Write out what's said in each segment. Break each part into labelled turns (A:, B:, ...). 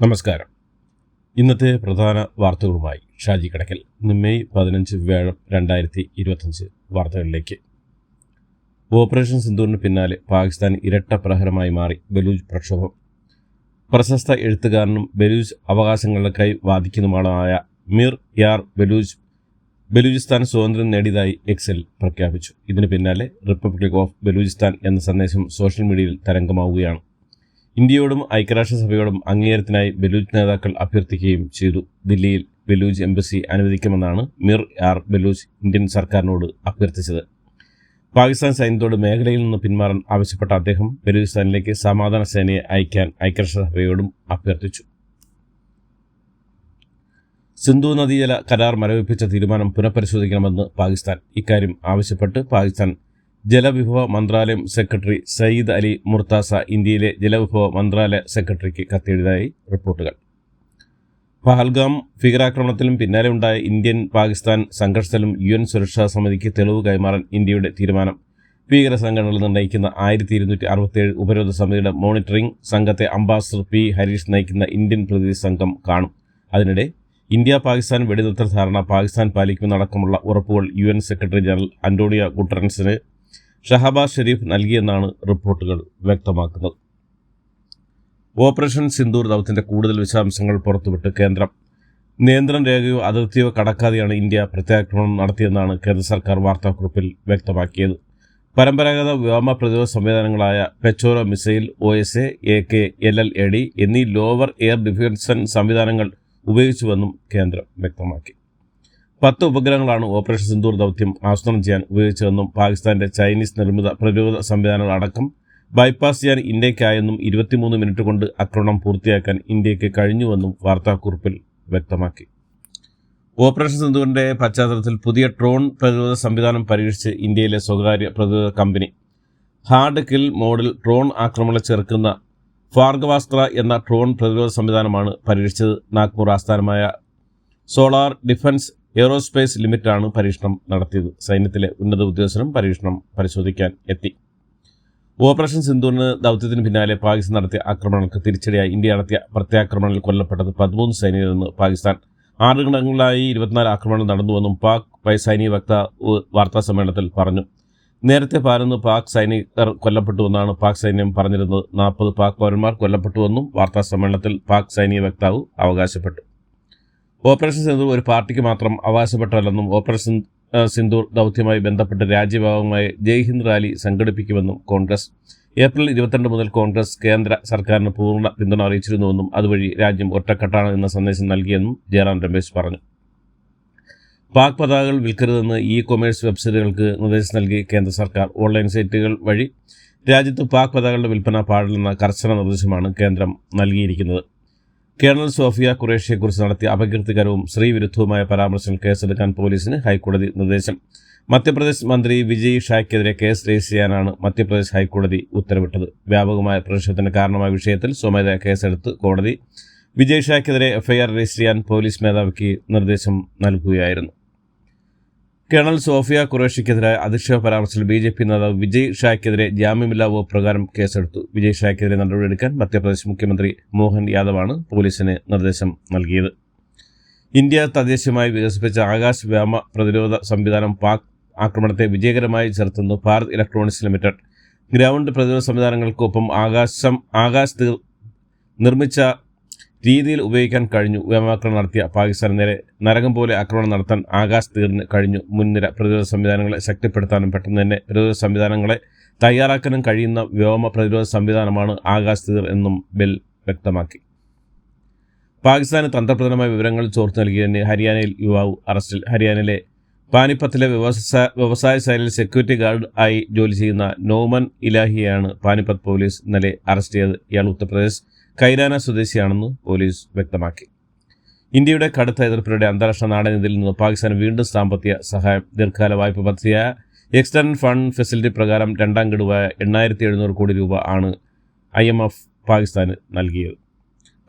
A: നമസ്കാരം. ഇന്നത്തെ പ്രധാന വാർത്തകളുമായി ഷാജി കടക്കൽ. ഇന്ന് മെയ് 15 വ്യാഴം 2025 വാർത്തകളിലേക്ക്. ഓപ്പറേഷൻ സിന്ദൂറിന് പിന്നാലെ പാകിസ്ഥാൻ ഇരട്ട പ്രഹരമായി മാറി ബലൂച്ച് പ്രക്ഷോഭം. പ്രശസ്ത എഴുത്തുകാരനും ബലൂച്ച് അവകാശങ്ങൾക്കായി വാദിക്കുന്നതുമായ മീർ യാർ ബലൂചിസ്ഥാൻ സ്വാതന്ത്ര്യം നേടിയതായി എക്സിൽ പ്രഖ്യാപിച്ചു. ഇതിന് പിന്നാലെ റിപ്പബ്ലിക് ഓഫ് ബലൂചിസ്ഥാൻ എന്ന സന്ദേശം സോഷ്യൽ മീഡിയയിൽ തരംഗമാവുകയാണ്. ഇന്ത്യയോടും ഐക്യരാഷ്ട്രസഭയോടും അംഗീകാരത്തിനായി ബലൂച്ച് നേതാക്കൾ അഭ്യർത്ഥിക്കുകയും ചെയ്തു. ദില്ലിയിൽ ബലൂച്ച് എംബസി അനുവദിക്കുമെന്നാണ് മീർ യാർ ബലൂച്ച് ഇന്ത്യൻ സർക്കാരിനോട് അഭ്യർത്ഥിച്ചത്. പാകിസ്ഥാൻ സൈന്യത്തോട് മേഖലയിൽ നിന്ന് പിന്മാറാൻ ആവശ്യപ്പെട്ട അദ്ദേഹം ബലൂചിസ്ഥാനിലേക്ക് സമാധാന സേനയെ അയക്കാൻ ഐക്യരാഷ്ട്രസഭയോടും അഭ്യർത്ഥിച്ചു. സിന്ധു നദീജല കരാർ മരവിപ്പിച്ച തീരുമാനം പുനഃപരിശോധിക്കണമെന്ന് പാകിസ്ഥാൻ. ഇക്കാര്യം ആവശ്യപ്പെട്ട് പാകിസ്ഥാൻ ജലവിഭവ മന്ത്രാലയം സെക്രട്ടറി സയ്യിദ് അലി മുർത്താസ ഇന്ത്യയിലെ ജലവിഭവ മന്ത്രാലയ സെക്രട്ടറിക്ക് കത്തെഴുതിയതായി റിപ്പോർട്ടുകൾ. പഹൽഗാം ഭീകരാക്രമണത്തിലും പിന്നാലെ ഉണ്ടായ ഇന്ത്യൻ പാകിസ്ഥാൻ സംഘർഷത്തിലും UN സുരക്ഷാ സമിതിക്ക് തെളിവ് കൈമാറാൻ ഇന്ത്യയുടെ തീരുമാനം. ഭീകര സംഘടനകൾ നിർണ്ണയിക്കുന്ന 1267 ഉപരോധ സമിതിയുടെ മോണിറ്ററിംഗ് സംഘത്തെ അംബാസഡർ P. ഹരീഷ് നയിക്കുന്ന ഇന്ത്യൻ പ്രതിനിധി സംഘം കാണും. അതിനിടെ ഇന്ത്യ പാകിസ്ഥാൻ വെടിനിർത്തൽ ധാരണ പാകിസ്ഥാൻ പാലിക്കുമെന്നടക്കമുള്ള ഉറപ്പുകൾ UN സെക്രട്ടറി ജനറൽ അന്റോണിയോ ഗുട്ടറൻസിന് ഷഹബാസ് ഷെരീഫ് നൽകിയെന്നാണ് റിപ്പോർട്ടുകൾ വ്യക്തമാക്കുന്നത്. ഓപ്പറേഷൻ സിന്ദൂർ ദൗത്യത്തിന്റെ കൂടുതൽ വിശദാംശങ്ങൾ പുറത്തുവിട്ട് കേന്ദ്രം. നിയന്ത്രണ രേഖയോ അതിർത്തിയോ കടക്കാതെയാണ് ഇന്ത്യ പ്രത്യാക്രമണം നടത്തിയെന്നാണ് കേന്ദ്ര സർക്കാർ വാർത്താക്കുറിപ്പിൽ വ്യക്തമാക്കിയത്. പരമ്പരാഗത വ്യോമ പ്രതിരോധ സംവിധാനങ്ങളായ പെച്ചോറോ മിസൈൽ, OSA, AK, LLAD എന്നീ ലോവർ എയർ ഡിഫൻസ് സംവിധാനങ്ങൾ ഉപയോഗിച്ചുവെന്നും കേന്ദ്രം വ്യക്തമാക്കി. 10 ഉപഗ്രഹങ്ങളാണ് ഓപ്പറേഷൻ സിന്ദൂർ ദൗത്യം ആസൂത്രണം ചെയ്യാൻ ഉപയോഗിച്ചതെന്നും പാകിസ്ഥാന്റെ ചൈനീസ് നിർമ്മിത പ്രതിരോധ സംവിധാനങ്ങൾ അടക്കം ബൈപ്പാസ് ചെയ്യാൻ ഇന്ത്യയ്ക്കായെന്നും 23 മിനിറ്റ് കൊണ്ട് ആക്രമണം പൂർത്തിയാക്കാൻ ഇന്ത്യയ്ക്ക് കഴിഞ്ഞുവെന്നും വാർത്താക്കുറിപ്പിൽ വ്യക്തമാക്കി. ഓപ്പറേഷൻ സിന്ദൂറിന്റെ പശ്ചാത്തലത്തിൽ പുതിയ ഡ്രോൺ പ്രതിരോധ സംവിധാനം പരീക്ഷിച്ച് ഇന്ത്യയിലെ സ്വകാര്യ പ്രതിരോധ കമ്പനി. ഹാർഡ് കിൽ മോഡിൽ ഡ്രോൺ ആക്രമണങ്ങളെ ചെറുക്കുന്ന ഭാർഗവാസ്ത്ര എന്ന ഡ്രോൺ പ്രതിരോധ സംവിധാനമാണ് പരീക്ഷിച്ചത്. നാഗ്പൂർ ആസ്ഥാനമായ സോളാർ ഡിഫൻസ് എയ്റോസ്പേസ് ലിമിറ്റഡാണ് പരീക്ഷണം നടത്തിയത്. സൈന്യത്തിലെ ഉന്നത ഉദ്യോഗസ്ഥരും പരീക്ഷണം പരിശോധിക്കാൻ എത്തി. ഓപ്പറേഷൻ സിന്ദൂറിന് ദൗത്യത്തിന് പിന്നാലെ പാകിസ്ഥാൻ നടത്തിയ ആക്രമണങ്ങൾക്ക് തിരിച്ചടിയായി ഇന്ത്യ നടത്തിയ പ്രത്യാക്രമണങ്ങളിൽ കൊല്ലപ്പെട്ടത് 13 സൈനികരെന്ന് പാകിസ്ഥാൻ. 6 ഘട്ടങ്ങളിലായി 24 ആക്രമണങ്ങൾ നടന്നുവെന്നും പാക് സൈനിക വക്താവ് വാർത്താസമ്മേളനത്തിൽ പറഞ്ഞു. നേരത്തെ 11 പാക് സൈനികർ കൊല്ലപ്പെട്ടുവെന്നാണ് പാക് സൈന്യം പറഞ്ഞിരുന്നത്. 40 പാക് പൗരന്മാർ കൊല്ലപ്പെട്ടുവെന്നും വാർത്താസമ്മേളനത്തിൽ പാക് സൈനിക വക്താവ് അവകാശപ്പെട്ടു. ഓപ്പറേഷൻ സിന്ദൂർ ഒരു പാർട്ടിക്ക് മാത്രം അവകാശപ്പെട്ടതല്ലെന്നും ഓപ്പറേഷൻ സിന്ദൂർ ദൗത്യവുമായി ബന്ധപ്പെട്ട് രാജ്യവ്യാപകമായി ജയ് ഹിന്ദ് റാലി സംഘടിപ്പിക്കുമെന്നും കോൺഗ്രസ്. ഏപ്രിൽ 22 മുതൽ കോൺഗ്രസ് കേന്ദ്ര സർക്കാരിന് പൂർണ്ണ പിന്തുണ അറിയിച്ചിരുന്നുവെന്നും അതുവഴി രാജ്യം ഒറ്റക്കെട്ടാണ് എന്ന സന്ദേശം നൽകിയെന്നും ജയറാം രമേശ് പറഞ്ഞു. പാക് പതാകകൾ വിൽക്കരുതെന്ന് കൊമേഴ്സ് വെബ്സൈറ്റുകൾക്ക് നിർദ്ദേശം നൽകി കേന്ദ്ര സർക്കാർ. ഓൺലൈൻ സൈറ്റുകൾ വഴി രാജ്യത്ത് പാക് പതാകകളുടെ വിൽപ്പന പാടില്ലെന്ന കർശന നിർദ്ദേശമാണ് കേന്ദ്രം നൽകിയിരിക്കുന്നത്. കേണൽ സോഫിയ ഖുറേഷിയെക്കുറിച്ച് നടത്തിയ അപകീർത്തികരവും സ്ത്രീവിരുദ്ധവുമായ പരാമർശങ്ങൾ കേസെടുക്കാൻ പോലീസിന് ഹൈക്കോടതി നിർദ്ദേശം. മധ്യപ്രദേശ് മന്ത്രി വിജയ് ഷായ്ക്കെതിരെ കേസ് രജിസ്റ്റർ ചെയ്യാനാണ് മധ്യപ്രദേശ് ഹൈക്കോടതി ഉത്തരവിട്ടത്. വ്യാപകമായ പ്രതിഷേധത്തിന് കാരണമായ വിഷയത്തിൽ സ്വമേധയാ കേസെടുത്ത് കോടതി വിജയ് ഷായ്ക്കെതിരെ FIR രജിസ്റ്റർ ചെയ്യാൻ പോലീസ് മേധാവിക്ക് നിർദ്ദേശം നൽകുകയായിരുന്നു. കേണൽ സോഫിയ ഖുറേഷിക്കെതിരായ അധിക്ഷേപ പരാമർശത്തിൽ BJP നേതാവ് വിജയ് ഷായ്ക്കെതിരെ ജാമ്യമില്ലാ വകുപ്പ് പ്രകാരം കേസെടുത്തു. വിജയ് ഷായ്ക്കെതിരെ നടപടിയെടുക്കാൻ മധ്യപ്രദേശ് മുഖ്യമന്ത്രി മോഹൻ യാദവാണ് പോലീസിന് നിർദ്ദേശം നൽകിയത്. ഇന്ത്യ തദ്ദേശീയമായി വികസിപ്പിച്ച ആകാശ് വ്യോമ പ്രതിരോധ സംവിധാനം പാക് ആക്രമണത്തെ വിജയകരമായി ചെറുത്തുന്നു ഭാരത് ഇലക്ട്രോണിക്സ് ലിമിറ്റഡ്. ഗ്രൗണ്ട് പ്രതിരോധ സംവിധാനങ്ങൾക്കൊപ്പം ആകാശ് നിർമ്മിച്ച രീതിയിൽ ഉപയോഗിക്കാൻ കഴിഞ്ഞു. വ്യോമാക്രമണം നടത്തിയ പാകിസ്ഥാന് നേരെ നരകം പോലെ ആക്രമണം നടത്താൻ ആകാശ് തീറിന് കഴിഞ്ഞു. മുൻനിര പ്രതിരോധ സംവിധാനങ്ങളെ ശക്തിപ്പെടുത്താനും പെട്ടെന്ന് തന്നെ പ്രതിരോധ സംവിധാനങ്ങളെ തയ്യാറാക്കാനും കഴിയുന്ന വ്യോമ പ്രതിരോധ സംവിധാനമാണ് ആകാശ് തീർ എന്നും ബെൽ വ്യക്തമാക്കി. പാകിസ്ഥാന് തന്ത്രപ്രധാനമായ വിവരങ്ങൾ ചോർത്ത് നൽകിയതിന് ഹരിയാനയിൽ യുവാവ് അറസ്റ്റിൽ. ഹരിയാനയിലെ പാനിപ്പത്തിലെ വ്യവസായ ശൈലിയിൽ സെക്യൂരിറ്റി ഗാർഡ് ആയി ജോലി ചെയ്യുന്ന നോമൻ ഇലാഹിയെയാണ് പാനിപ്പത്ത് പോലീസ് ഇന്നലെ അറസ്റ്റ് ചെയ്തത്. ഇയാൾ ഉത്തർപ്രദേശ് കൈരാന സ്വദേശിയാണെന്ന് പോലീസ് വ്യക്തമാക്കി. ഇന്ത്യയുടെ കടുത്ത എതിർപ്പിലൂടെ അന്താരാഷ്ട്ര നാണയനിധിയിൽ നിന്ന് പാകിസ്ഥാന് വീണ്ടും സാമ്പത്തിക സഹായം. ദീർഘകാല വായ്പ പദ്ധതിയായ എക്സ്റ്റൻഡ് ഫണ്ട് ഫെസിലിറ്റി പ്രകാരം 2ാം ഗഡുവായ 8,700 കോടി രൂപ ആണ് IMF പാകിസ്ഥാന് നൽകിയത്.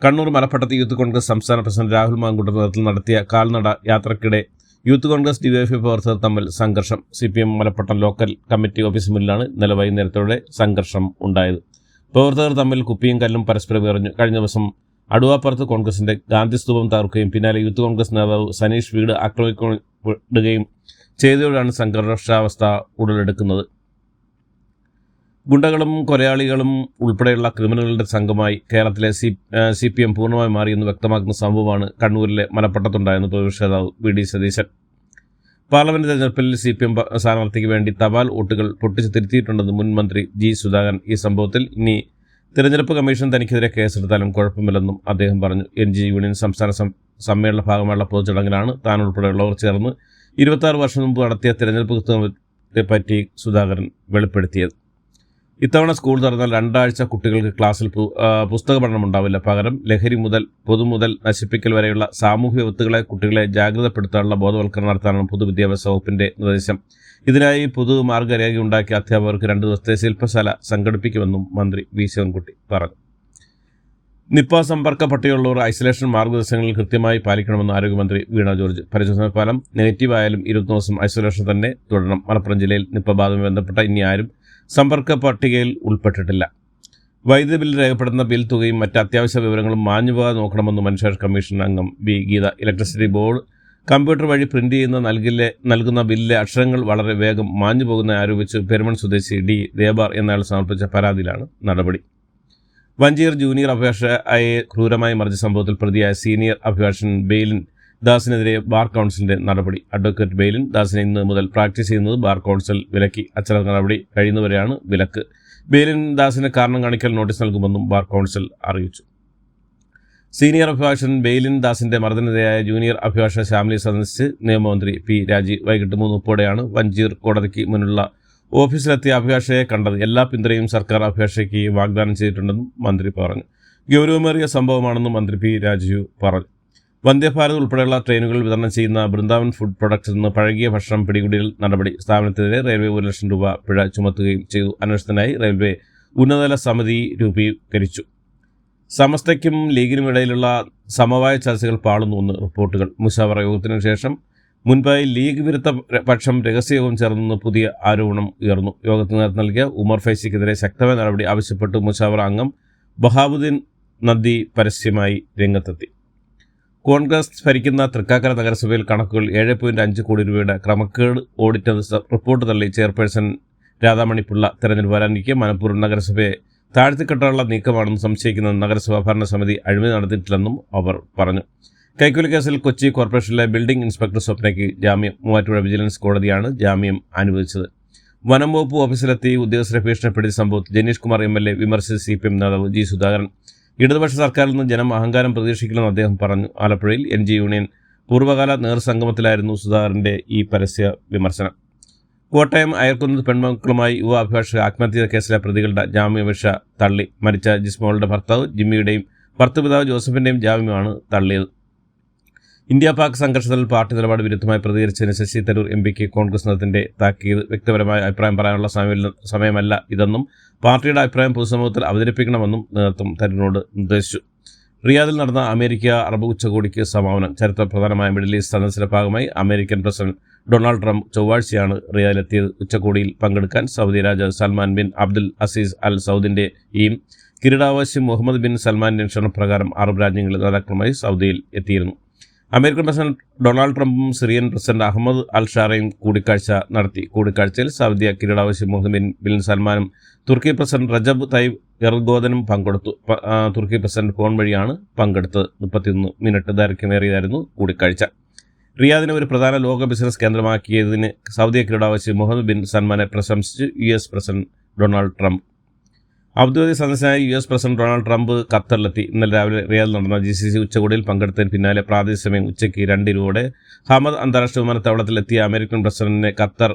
A: കണ്ണൂർ മലപ്പട്ടത്ത് യൂത്ത് കോൺഗ്രസ് സംസ്ഥാന പ്രസിഡന്റ് രാഹുൽ മാങ്കൂട്ടത്തിന്റെ നേതൃത്വത്തിൽ നടത്തിയ കാൽനട യാത്രക്കിടെ യൂത്ത് കോൺഗ്രസ് DYFI പ്രവർത്തകർ തമ്മിൽ സംഘർഷം. CPM മലപ്പട്ടം ലോക്കൽ കമ്മിറ്റി ഓഫീസിന് മുന്നിലാണ് ഇന്നലെ വൈകുന്നേരത്തോടെ സംഘർഷം ഉണ്ടായത്. പ്രവർത്തകർ തമ്മിൽ കുപ്പിയും കല്ലും പരസ്പരം എറിഞ്ഞു. കഴിഞ്ഞ ദിവസം അടുവാപ്പുറത്ത് കോൺഗ്രസിന്റെ ഗാന്ധി സ്തൂപം തകർക്കുകയും പിന്നാലെ യൂത്ത് കോൺഗ്രസ് നേതാവ് സനീഷ് വീട് ആക്രമിക്കപ്പെടുകയും ചെയ്തതോടെയാണ് സംഘർഷാവസ്ഥ ഉടലെടുക്കുന്നത്. ഗുണ്ടകളും കൊലയാളികളും ഉൾപ്പെടെയുള്ള ക്രിമിനലുകളുടെ സംഘമായി കേരളത്തിലെ CPM പൂർണ്ണമായി മാറിയെന്ന് വ്യക്തമാക്കുന്ന സംഭവമാണ് കണ്ണൂരിലെ മലപ്പട്ടത്തുണ്ടായെന്ന് പ്രതിപക്ഷ നേതാവ് VD സതീശൻ. പാർലമെന്റ് തെരഞ്ഞെടുപ്പിൽ CPM സ്ഥാനാർത്ഥിക്ക് വേണ്ടി തപാൽ വോട്ടുകൾ പൊട്ടിച്ച് തിരുത്തിയിട്ടുണ്ടെന്ന് മുൻ മന്ത്രി G. സുധാകരൻ. ഈ സംഭവത്തിൽ ഇനി തിരഞ്ഞെടുപ്പ് കമ്മീഷൻ തനിക്കെതിരെ കേസെടുത്താലും കുഴപ്പമില്ലെന്നും അദ്ദേഹം പറഞ്ഞു. NG യൂണിയൻ സംസ്ഥാന സമ്മേളന ഭാഗമായുള്ള പൊതുചടങ്ങിലാണ് താൻ ഉൾപ്പെടെയുള്ളവർ ചേർന്ന് 26 വർഷം മുമ്പ് നടത്തിയ തിരഞ്ഞെടുപ്പ് പറ്റി സുധാകരൻ വെളിപ്പെടുത്തിയത്. ഇത്തവണ സ്കൂൾ തുറന്നാൽ 2 ആഴ്ച കുട്ടികൾക്ക് ക്ലാസ്സിൽ പുസ്തക പഠനം ഉണ്ടാവില്ല. പകരം ലഹരി മുതൽ പൊതുമുതൽ നശിപ്പിക്കൽ വരെയുള്ള സാമൂഹ്യ വിപത്തുകളെ കുട്ടികളെ ജാഗ്രതപ്പെടുത്താനുള്ള ബോധവൽക്കരണം നടത്താനാണ് പൊതുവിദ്യാഭ്യാസ വകുപ്പിന്റെ നിർദ്ദേശം. ഇതിനായി പൊതു മാർഗരേഖ ഉണ്ടാക്കിയ അധ്യാപകർക്ക് 2 ദിവസത്തെ ശില്പശാല സംഘടിപ്പിക്കുമെന്നും മന്ത്രി V. ശിവൻകുട്ടി പറഞ്ഞു. നിപ്പ സമ്പർക്ക പട്ടികയുള്ളവർ ഐസൊലേഷൻ മാർഗനിർദ്ദേശങ്ങൾ കൃത്യമായി പാലിക്കണമെന്ന് ആരോഗ്യമന്ത്രി വീണ ജോർജ്. പരിശോധന ഫലം നെഗറ്റീവ് ആയാലും 20 ദിവസം ഐസൊലേഷൻ തന്നെ തുടരണം. മലപ്പുറം ജില്ലയിൽ നിപ്പ ബാധയുമായി ബന്ധപ്പെട്ട ഇനി ആരും സമ്പർക്ക പട്ടികയിൽ ഉൾപ്പെട്ടിട്ടില്ല. വൈദ്യുതി ബിൽ രേഖപ്പെടുത്തുന്ന ബിൽ തുകയും മറ്റ് അത്യാവശ്യ വിവരങ്ങളും മാഞ്ഞുപോകാതെ നോക്കണമെന്ന് മനുഷ്യാവകാശ കമ്മീഷൻ അംഗം B. Geetha. Electricity board computer വഴി പ്രിന്റ് ചെയ്യുന്ന നൽകുന്ന ബില്ലിലെ അക്ഷരങ്ങൾ വളരെ വേഗം മാഞ്ഞു പോകുന്ന ആരോപിച്ച് പെരുമൺ സ്വദേശി D. ദേബാർ എന്നയാൾ സമർപ്പിച്ച പരാതിയിലാണ് നടപടി. വഞ്ചിയൂർ ജൂനിയർ അഭിഭാഷകയെ ക്രൂരമായി മറിച്ച സംഭവത്തിൽ പ്രതിയായ സീനിയർ അഭിഭാഷകൻ ബെയിലിൻ ദാസിനെതിരെ ബാർ കൗൺസിലിന്റെ നടപടി. അഡ്വക്കേറ്റ് ബെയിലിൻ ദാസിനെ ഇന്ന് മുതൽ പ്രാക്ടീസ് ചെയ്യുന്നത് ബാർ കൗൺസിൽ വിലക്കി. അച്ചടക്ക നടപടി കഴിയുന്നവരെയാണ് വിലക്ക്. ബെയിലിൻ ദാസിന് കാരണം കാണിക്കൽ നോട്ടീസ് നൽകുമെന്നും ബാർ കൗൺസിൽ അറിയിച്ചു. സീനിയർ അഭിഭാഷകൻ ബെയിലിൻ ദാസിന്റെ മർദ്ദനത്തിനിരയായ ജൂനിയർ അഭിഭാഷക ശ്യാമിലി സന്ദർശിച്ച് നിയമമന്ത്രി P. രാജീവ് വൈകിട്ട് 3:30 വഞ്ചിയൂർ കോടതിക്ക് മുന്നിലുള്ള ഓഫീസിലെത്തിയ അഭിഭാഷകയെ കണ്ടത്. എല്ലാ പിന്തുണയും സർക്കാർ അഭിഭാഷകയ്ക്ക് വാഗ്ദാനം ചെയ്തിട്ടുണ്ടെന്നും മന്ത്രി പറഞ്ഞു. ഗൗരവമേറിയ സംഭവമാണെന്നും മന്ത്രി P. രാജീവ് പറഞ്ഞു. വന്ദേഭാരത് ഉൾപ്പെടെയുള്ള ട്രെയിനുകൾ വിതരണം ചെയ്യുന്ന ബൃന്ദാവൻ ഫുഡ് പ്രൊഡക്ട്സിൽ നിന്ന് പഴകിയ ഭക്ഷണം പിടികൂടിയൽ നടപടി. സ്ഥാപനത്തിനെതിരെ റെയിൽവേ 1 ലക്ഷം രൂപ പിഴ ചുമത്തുകയും ചെയ്തു. അന്വേഷണത്തിനായി റെയിൽവേ ഉന്നതതല സമിതി രൂപീകരിച്ചു. സമസ്തയ്ക്കും ലീഗിനും ഇടയിലുള്ള സമവായ ചർച്ചകൾ പാളുന്നുവെന്ന് റിപ്പോർട്ടുകൾ. മുശാവറ യോഗത്തിനു ശേഷം മുൻപായി ലീഗ് വിരുദ്ധ പക്ഷം രഹസ്യയോഗം ചേർന്നെന്ന് പുതിയ ആരോപണം ഉയർന്നു. യോഗത്തിന് നേതൃത്വം നൽകിയ ഉമർ ഫൈസിക്കെതിരെ ശക്തമായ നടപടി ആവശ്യപ്പെട്ട് മുശാവറ അംഗം ബഹാബുദ്ദീൻ നദ്വി പരസ്യമായി രംഗത്തെത്തി. കോൺഗ്രസ് ഭരിക്കുന്ന തൃക്കാക്കര നഗരസഭയിൽ കണക്കുകൾ 7.5 കോടി രൂപയുടെ ക്രമക്കേട് ഓഡിറ്റ് റിപ്പോർട്ട് തള്ളി ചെയർപേഴ്സൺ രാധാമണിപ്പിള്ള. തെരഞ്ഞെടുപ്പ് വരാനിരിക്കെ മനഃപൂർവ്വം നഗരസഭയെ താഴ്ത്തിക്കെട്ടാനുള്ള നീക്കമാണെന്ന് സംശയിക്കുന്ന നഗരസഭാ ഭരണസമിതി അഴിമതി നടത്തിയിട്ടില്ലെന്നും അവർ പറഞ്ഞു. കൈക്കൂലി കേസിൽ കൊച്ചി കോർപ്പറേഷനിലെ ബിൽഡിംഗ് ഇൻസ്പെക്ടർ സ്വപ്നയ്ക്ക് ജാമ്യം. മൂവാറ്റുപുഴ വിജിലൻസ് കോടതിയാണ് ജാമ്യം അനുവദിച്ചത്. വനം വകുപ്പ് ഓഫീസിലെത്തി ഉദ്യോഗസ്ഥരെ ഭീഷണിപ്പെടുത്തിയ സംഭവത്തിൽ ജനീഷ് കുമാർ MLA വിമർശിച്ച CPM നേതാവ് G. സുധാകരൻ. ഇടതുപക്ഷ സർക്കാരിൽ നിന്ന് ജനം അഹങ്കാരം പ്രതീക്ഷിക്കില്ലെന്ന് അദ്ദേഹം പറഞ്ഞു. ആലപ്പുഴയിൽ NG യൂണിയൻ പൂർവ്വകാല നേതൃസംഗമത്തിലായിരുന്നു സുധാകരന്റെ ഈ പരസ്യ വിമർശനം. കോട്ടയം അയർക്കുന്നത്ത് പെൺമക്കളുമായി യുവ അഭിഭാഷക ആത്മഹത്യാ കേസിലെ പ്രതികളുടെ ജാമ്യാപേക്ഷ തള്ളി. മരിച്ച ജിസ്മോളുടെ ഭർത്താവ് ജിമ്മിയുടെയും ഭർത്തൃപിതാവ് ജോസഫിന്റെയും ജാമ്യമാണ് തള്ളിയത്. ഇന്ത്യ പാക് സംഘർഷത്തിൽ പാർട്ടി നിലപാട് വിരുദ്ധമായി പ്രതികരിച്ചതിന് ശശി തരൂർ MPക്ക് കോൺഗ്രസ് നേതൃത്വത്തിന്റെ താക്കീത്. വ്യക്തിപരമായ അഭിപ്രായം പറയാനുള്ള സമയമല്ല ഇതെന്നും പാർട്ടിയുടെ അഭിപ്രായം പൊതുസമൂഹത്തിൽ അവതരിപ്പിക്കണമെന്നും നേതൃത്വം തരൂരിനോട് നിർദ്ദേശിച്ചു. റിയാദിൽ നടന്ന അമേരിക്ക അറബ് ഉച്ചകോടിക്ക് സമാപനം. ചരിത്രപ്രധാനമായ മിഡിൽ ഈസ്റ്റ് സന്ദർശന ഭാഗമായി അമേരിക്കൻ പ്രസിഡന്റ് ഡൊണാൾഡ് ട്രംപ് ചൊവ്വാഴ്ചയാണ് റിയാദിലെത്തിയത്. ഉച്ചകോടിയിൽ പങ്കെടുക്കാൻ സൗദി രാജാവ് സൽമാൻ ബിൻ അബ്ദുൽ അസീസ് അൽ സൗദിന്റെയും കിരീടാവകാശി മുഹമ്മദ് ബിൻ സൽമാന്റെ ക്ഷണപ്രകാരം അറബ് രാജ്യങ്ങളിലെ നേതാക്കളുമായി സൗദിയിൽ എത്തിയിരുന്നു. അമേരിക്കൻ പ്രസിഡന്റ് ഡൊണാൾഡ് ട്രംപും സിറിയൻ പ്രസിഡന്റ് അഹമ്മദ് അൽ ഷാറയും കൂടിക്കാഴ്ച നടത്തി. കൂടിക്കാഴ്ചയിൽ സൗദി കിരീടാവകാശി മുഹമ്മദ് ബിൻ സൽമാനും തുർക്കി പ്രസിഡന്റ് റജബ് തയ്യിബ് എർദോഗനും പങ്കെടുത്തു. തുർക്കി പ്രസിഡന്റ് ഫോൺ വഴിയാണ് പങ്കെടുത്തത്. 31 മിനിറ്റ് ദൈർഘ്യമേറിയതായിരുന്നു കൂടിക്കാഴ്ച. റിയാദിനെ ഒരു പ്രധാന ലോക ബിസിനസ് കേന്ദ്രമാക്കിയതിന് സൗദി കിരീടാവകാശി മുഹമ്മദ് ബിൻ സൽമാനെ പ്രശംസിച്ച് US പ്രസിഡന്റ് ഡൊണാൾഡ് ട്രംപ്. ഔദ്യോഗിക സന്ദർശനമായി US പ്രസിഡന്റ് ഡൊണാൾഡ് ട്രംപ് ഖത്തറിലെത്തി. ഇന്നലെ രാവിലെ റിയാദിൽ നടന്ന GCC ഉച്ചകോടിയിൽ പങ്കെടുത്തതിന് പിന്നാലെ പ്രാദേശിക സമയം ഉച്ചയ്ക്ക് 2 ഹമദ് അന്താരാഷ്ട്ര വിമാനത്താവളത്തിലെത്തിയ അമേരിക്കൻ പ്രസിഡന്റിനെ ഖത്തർ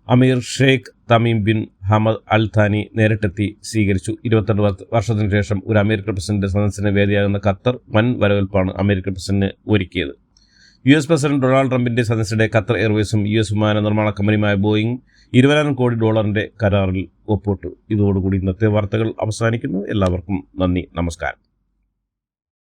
A: അമീർ Sheikh Tamim bin Hamad Al താനി നേരിട്ടെത്തി സ്വീകരിച്ചു. 22 വർഷത്തിനു ശേഷം ഒരു അമേരിക്കൻ പ്രസിഡന്റ് സന്ദർശന വേദിയാകുന്ന ഖത്തർ വൻ വരവേൽപ്പാണ് അമേരിക്കൻ പ്രസിഡന്റിന് ഒരുക്കിയത്. US പ്രസിഡന്റ് ഡൊണാൾഡ് ട്രംപിന്റെ സന്ദർശനത്തെ ഖത്തർ എയർവേസും US വിമാന നിർമ്മാണ കമ്പനിയുമായ ബോയിങ് $20,000 കോടി കരാറിൽ ഒപ്പിട്ടു. ഇതോടുകൂടി ഇന്നത്തെ വാർത്തകൾ അവസാനിക്കുന്നു. എല്ലാവർക്കും നന്ദി, നമസ്കാരം.